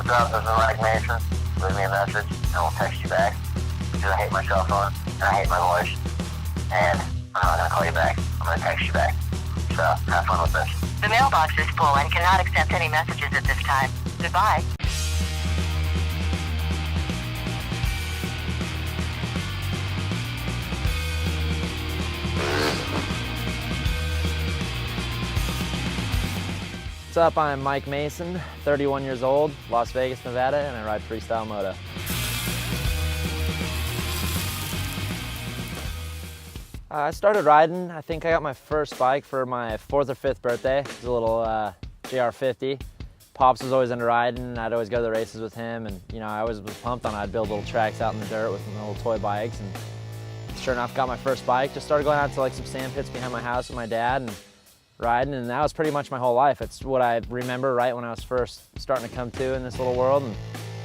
What's up? This is Mike Mason. Leave me a message and we'll text you back. Because I hate my cell phone and I hate my voice. And I'm not going to call you back. I'm going to text you back. So, have fun with this. The mailbox is full and cannot accept any messages at this time. Goodbye. What's up? I'm Mike Mason, 31 years old, Las Vegas, Nevada, and I ride Freestyle Moto. I started riding, I think I got my first bike for my 4th or 5th birthday. It was a little JR50. Pops was always into riding, and I'd always go to the races with him, and you know, I always was pumped on it. I'd build little tracks out in the dirt with my little toy bikes, and sure enough, got my first bike. Just started going out to like some sand pits behind my house with my dad, and riding, and that was pretty much my whole life. It's what I remember right when I was first starting to come to in this little world, and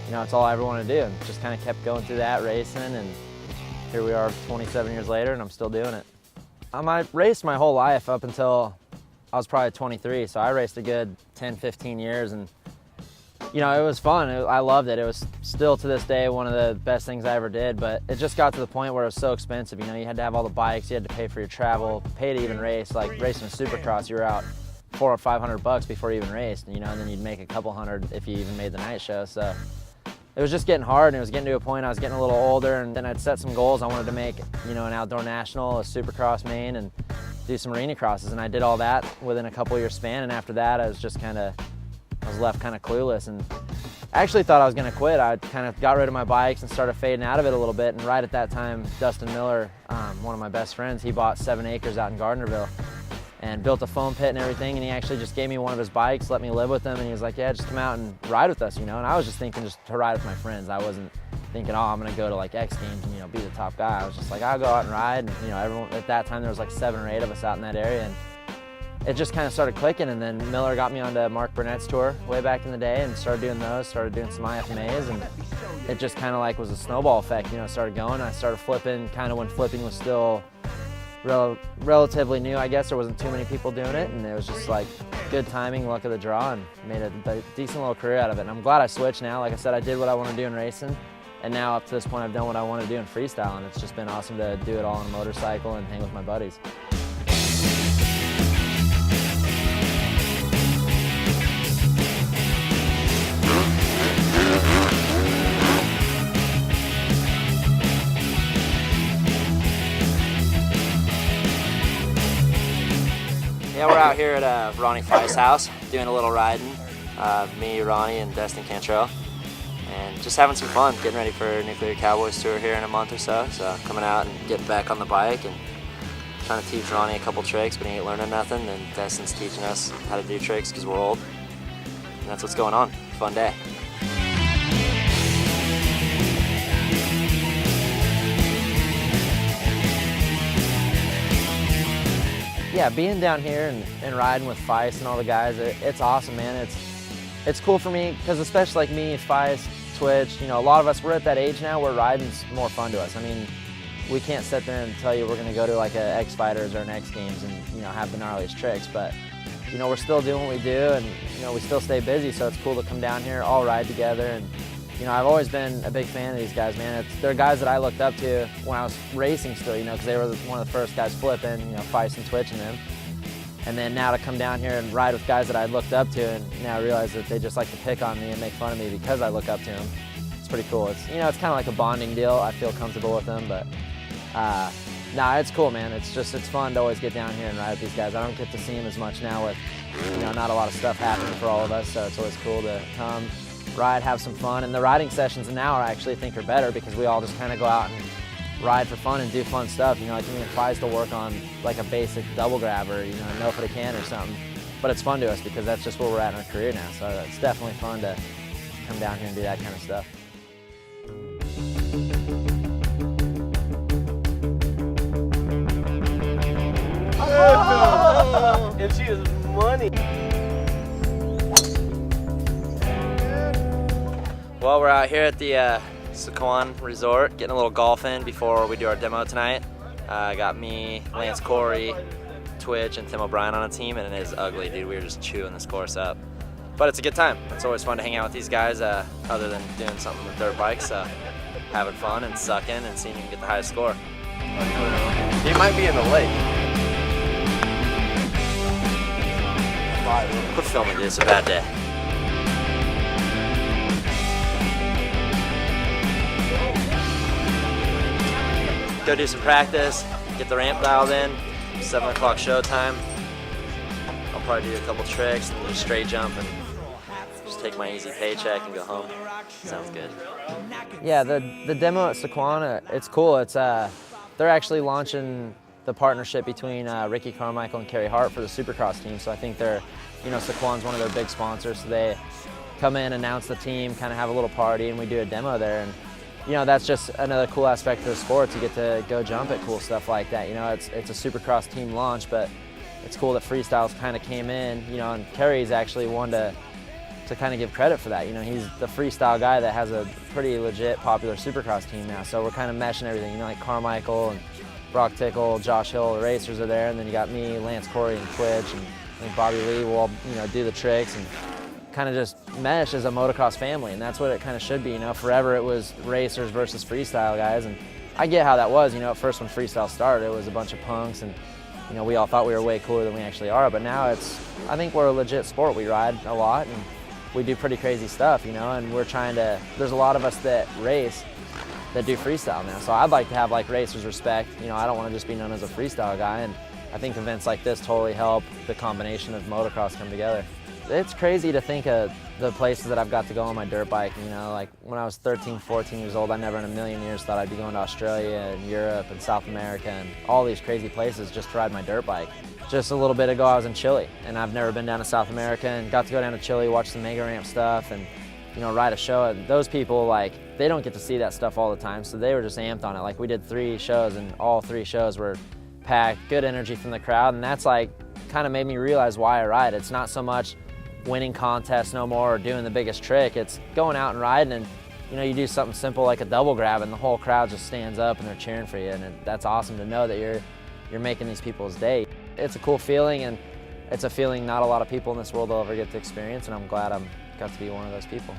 you know, it's all I ever wanted to do, and just kind of kept going through that, racing, and here we are 27 years later, and I'm still doing it. I raced my whole life up until I was probably 23, so I raced a good 10, 15 years, and you know, it was fun. I loved it. It was still to this day one of the best things I ever did, but it just got to the point where it was so expensive. You know, you had to have all the bikes, you had to pay for your travel, pay to even race. Like racing a supercross, you were out $400 or $500 before you even raced, you know, and then you'd make a couple hundred if you even made the night show. So it was just getting hard, and it was getting to a point I was getting a little older, and then I'd set some goals. I wanted to make, you know, an outdoor national, a supercross main, and do some arena crosses, and I did all that within a couple year span, and after that I was just I was left kind of clueless, and I actually thought I was going to quit. I kind of got rid of my bikes and started fading out of it a little bit, and right at that time, Dustin Miller, one of my best friends, he bought 7 acres out in Gardnerville and built a foam pit and everything, and he actually just gave me one of his bikes, let me live with him, and he was like, yeah, just come out and ride with us, you know, and I was just thinking just to ride with my friends. I wasn't thinking, oh, I'm going to go to like X Games and, you know, be the top guy. I was just like, I'll go out and ride, and, you know, everyone, at that time there was like 7 or 8 of us out in that area, and it just kind of started clicking, and then Miller got me onto Mark Burnett's tour way back in the day and started doing those, started doing some IFMAs, and it just kind of like was a snowball effect, you know, started going. I started flipping kind of when flipping was still relatively new, I guess. There wasn't too many people doing it, and it was just like good timing, luck of the draw, and made a decent little career out of it. And I'm glad I switched now. Like I said, I did what I want to do in racing, and now up to this point I've done what I want to do in freestyle, and it's just been awesome to do it all on a motorcycle and hang with my buddies. Yeah, we're out here at Ronnie Fry's house doing a little riding. Me, Ronnie, and Destin Cantrell. And just having some fun, getting ready for Nuclear Cowboys tour here in a month or so. So coming out and getting back on the bike and trying to teach Ronnie a couple tricks, but he ain't learning nothing. And Destin's teaching us how to do tricks because we're old. And that's what's going on. Fun day. Yeah, being down here and riding with Feist and all the guys, it's awesome, man. It's cool for me because especially like me, Feist, Twitch, you know, a lot of us, we're at that age now where riding's more fun to us. I mean, we can't sit there and tell you we're gonna go to like a X Fighters or an X Games and, you know, have the gnarliest tricks, but you know, we're still doing what we do, and you know, we still stay busy, so it's cool to come down here, all ride together. And you know, I've always been a big fan of these guys, man. They're guys that I looked up to when I was racing still, you know, because they were one of the first guys flipping, you know, Feist and Twitch and them. And then now to come down here and ride with guys that I looked up to, and now I realize that they just like to pick on me and make fun of me because I look up to them. It's pretty cool. It's, you know, it's kind of like a bonding deal. I feel comfortable with them, but nah, it's cool, man. It's fun to always get down here and ride with these guys. I don't get to see them as much now with, you know, not a lot of stuff happening for all of us, so it's always cool to come, ride, have some fun. And the riding sessions now I actually think are better because we all just kind of go out and ride for fun and do fun stuff. You know, like me and Feist will work on like a basic double grab or, you know, no for the can or something. But it's fun to us because that's just where we're at in our career now. So it's definitely fun to come down here and do that kind of stuff. Oh, and she is money. Well, we're out here at the Sequan Resort, getting a little golf in before we do our demo tonight. Got me, Lance Corey, Twitch, and Tim O'Brien on a team, and it is ugly, dude. We were just chewing this course up. But it's a good time. It's always fun to hang out with these guys, other than doing something with dirt bikes, having fun and sucking and seeing who can get the highest score. He might be in the lake. Quit filming, dude. It's a bad day. Go do some practice, get the ramp dialed in, 7 o'clock show time. I'll probably do a couple tricks and do a straight jump and just take my easy paycheck and go home. Sounds good. Yeah, the demo at Sequana, it's cool. It's they're actually launching the partnership between Ricky Carmichael and Kerry Hart for the Supercross team. So I think they're, you know, Sequana's one of their big sponsors. So they come in, announce the team, kind of have a little party, and we do a demo there. And you know, that's just another cool aspect of the sport, to get to go jump at cool stuff like that. You know, it's a Supercross team launch, but it's cool that Freestyles kind of came in, you know, and Kerry's actually one to kind of give credit for that. You know, he's the freestyle guy that has a pretty legit popular Supercross team now. So we're kind of meshing everything, you know, like Carmichael and Brock Tickle, Josh Hill, the racers are there, and then you got me, Lance Corey, and Twitch, and I think Bobby Lee will all, you know, do the tricks and kind of just mesh as a motocross family, and that's what it kind of should be. You know, forever it was racers versus freestyle guys, and I get how that was. You know, at first when freestyle started, it was a bunch of punks, and you know, we all thought we were way cooler than we actually are. But now I think we're a legit sport. We ride a lot, and we do pretty crazy stuff, you know, and we're trying to, there's a lot of us that race that do freestyle now. So I'd like to have like racers respect, you know, I don't want to just be known as a freestyle guy, and I think events like this totally help the combination of motocross come together. It's crazy to think of the places that I've got to go on my dirt bike, you know, like when I was 13, 14 years old, I never in a million years thought I'd be going to Australia and Europe and South America and all these crazy places just to ride my dirt bike. Just a little bit ago I was in Chile, and I've never been down to South America, and got to go down to Chile, watch some mega ramp stuff, and you know, ride a show. And those people, like, they don't get to see that stuff all the time, so they were just amped on it. Like, we did 3 shows, and all 3 shows were packed, good energy from the crowd, and that's like kind of made me realize why I ride. It's not so much winning contests no more or doing the biggest trick. It's going out and riding, and you know, you do something simple like a double grab and the whole crowd just stands up and they're cheering for you, and that's awesome to know that you're making these people's day. It's a cool feeling, and it's a feeling not a lot of people in this world will ever get to experience, and I'm glad I've got to be one of those people.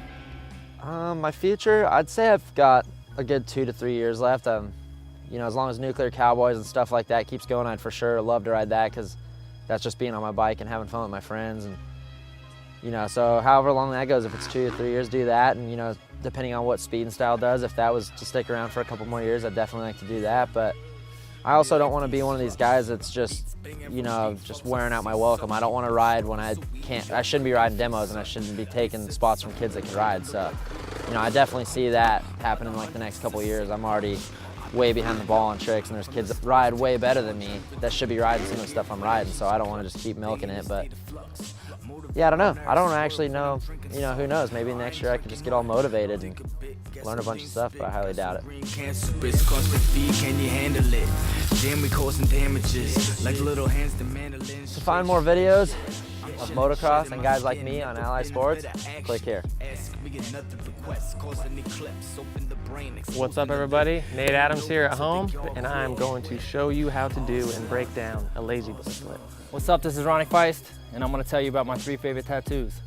My future, I'd say I've got a good 2 to 3 years left. You know, as long as Nuclear Cowboys and stuff like that keeps going, I'd for sure love to ride that, because that's just being on my bike and having fun with my friends. And you know, so however long that goes, if it's 2 to 3 years, do that. And you know, depending on what Speed and Style does, if that was to stick around for a couple more years, I'd definitely like to do that. But I also don't want to be one of these guys that's just, you know, just wearing out my welcome. I don't want to ride when I can't. I shouldn't be riding demos, and I shouldn't be taking spots from kids that can ride. So, you know, I definitely see that happening in like the next couple of years. I'm already way behind the ball on tricks, and there's kids that ride way better than me that should be riding some of the stuff I'm riding. So I don't want to just keep milking it. But yeah, I don't know. I don't actually know. You know, who knows? Maybe next year I could just get all motivated and learn a bunch of stuff, but I highly doubt it. To find more videos of motocross and guys like me on Alli Sports, click here. What's up, everybody? Nate Adams here at home, and I'm going to show you how to do and break down a lazy boy split. What's up, this is Ronnie Feist, and I'm gonna tell you about my 3 favorite tattoos.